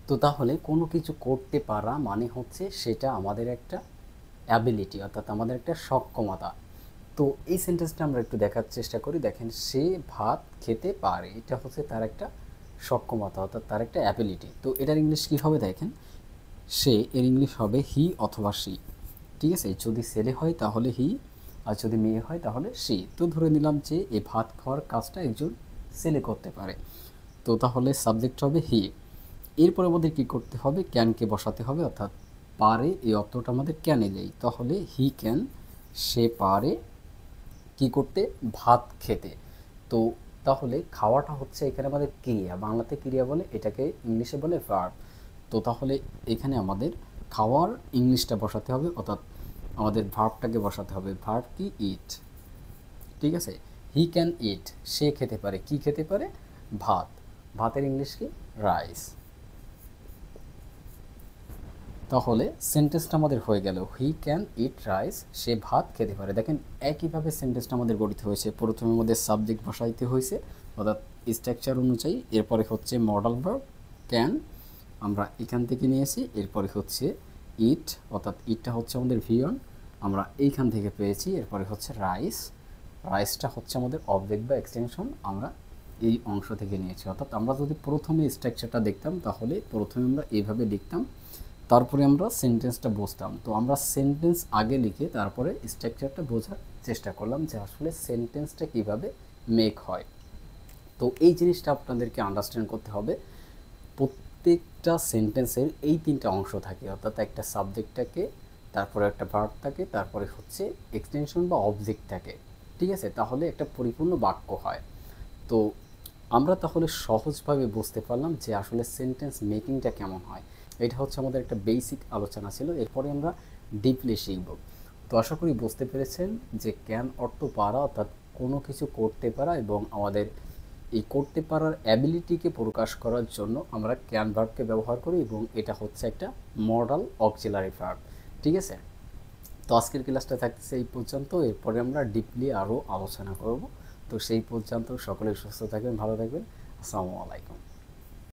তো তাহলে কোনো কিছু করতে পারা মানে হচ্ছে সেটা আমাদের একটা অ্যাবিলিটি, অর্থাৎ আমাদের একটা সক্ষমতা। তো এই সেন্টেন্সটা আমরা একটু দেখার চেষ্টা করি। দেখেন, সে ভাত খেতে পারে, এটা হচ্ছে তার একটা সক্ষমতা, অর্থাৎ তার একটা অ্যাবিলিটি। তো এটার ইংলিশ কী হবে দেখেন, সে এর ইংলিশ হবে হি অথবা সি। ঠিক আছে, যদি ছেলে হয় তাহলে হি, আর যদি মেয়ে হয় তাহলে সি। তো ধরে নিলাম যে এই ভাত খাওয়ার কাজটা একজন ছেলে করতে পারে, তো তাহলে সাবজেক্ট হবে হি। এরপরে আমাদের কী করতে হবে, ক্যানকে বসাতে হবে, অর্থাৎ পারে এই অর্থটা আমাদের ক্যানে নেই, তাহলে হি ক্যান, সে পারে কি করতে, ভাত খেতে। তো তাহলে খাওয়াটা হচ্ছে এখানে আমাদের ক্রিয়া, বাংলাতে ক্রিয়া বলে, এটাকে ইংলিশে বলে ভার্ব। তো তাহলে এখানে আমাদের খাওয়ার ইংলিশটা বসাতে হবে, অর্থাৎ আমাদের ভার্বটাকে বসাতে হবে। ভার্ব কি, ইট। ঠিক আছে, হি ক্যান ইট, সে খেতে পারে, কি খেতে পারে, ভাত। ভাতের ইংলিশ কি, রাইস। তাহলে সেন্টেন্সটা আমাদের হয়ে গেল, হি ক্যান ইট রাইস, সে ভাত খেতে পারে। দেখেন একইভাবে সেন্টেন্সটা আমাদের গঠিত হয়েছে। প্রথমে আমাদের সাবজেক্ট বসাইতে হয়েছে, অর্থাৎ স্ট্রাকচার অনুযায়ী। এরপরে হচ্ছে মডাল ভার্ব ক্যান, আমরা এখান থেকে নিয়েছি। এরপরে হচ্ছে ইট, অর্থাৎ ইটটা হচ্ছে আমাদের ভিয়ন, আমরা এইখান থেকে পেয়েছি। এরপরে হচ্ছে রাইস, রাইসটা হচ্ছে আমাদের অবজেক্ট বা এক্সটেনশন, আমরা এই অংশ থেকে নিয়েছি। অর্থাৎ আমরা যদি প্রথমে স্ট্রাকচারটা দেখতাম তাহলে প্রথমে আমরা এইভাবে লিখতাম, তারপরে আমরা সেন্টেন্সটা বুঝতাম। তো আমরা সেন্টেন্স আগে লিখে তারপরে স্ট্রাকচারটা বোঝার চেষ্টা করলাম যে আসলে সেন্টেন্সটা কিভাবে মেক হয়। তো এই জিনিসটা আপনাদেরকে আন্ডারস্ট্যান্ড করতে হবে। প্রত্যেকটা সেন্টেন্সের এই তিনটা অংশ থাকে, অর্থাৎ একটা সাবজেক্ট থাকে, তারপরে একটা ভার্ব থাকে, তারপরে হচ্ছে এক্সটেনশন বা অবজেক্ট থাকে। ঠিক আছে, তাহলে একটা পরিপূর্ণ বাক্য হয়। তো আমরা তাহলে সহজভাবে বুঝতে পারলাম যে আসলে সেন্টেন্স মেকিংটা কেমন হয়। এটা হচ্ছে আমাদের একটা বেসিক আলোচনা ছিল, এরপরে আমরা ডিপলি শিখব। তো আশা করি বুঝতে পেরেছেন যে ক্যান অর্থ পারা, অর্থাৎ কোনো কিছু করতে পারা, এবং আমাদের এই করতে পারার অ্যাবিলিটিকে প্রকাশ করার জন্য আমরা ক্যান ভার্বকে ব্যবহার করি, এবং এটা হচ্ছে একটা মডাল অক্সিলারি ভার্ব। ঠিক আছে, তো আজকের ক্লাসটা থাকতেছে এই পর্যন্ত, এরপরে আমরা ডিপলি আরও আলোচনা করব। তো সেই পর্যন্ত সকলেই সুস্থ থাকবেন, ভালো থাকবেন। আসসালামু আলাইকুম।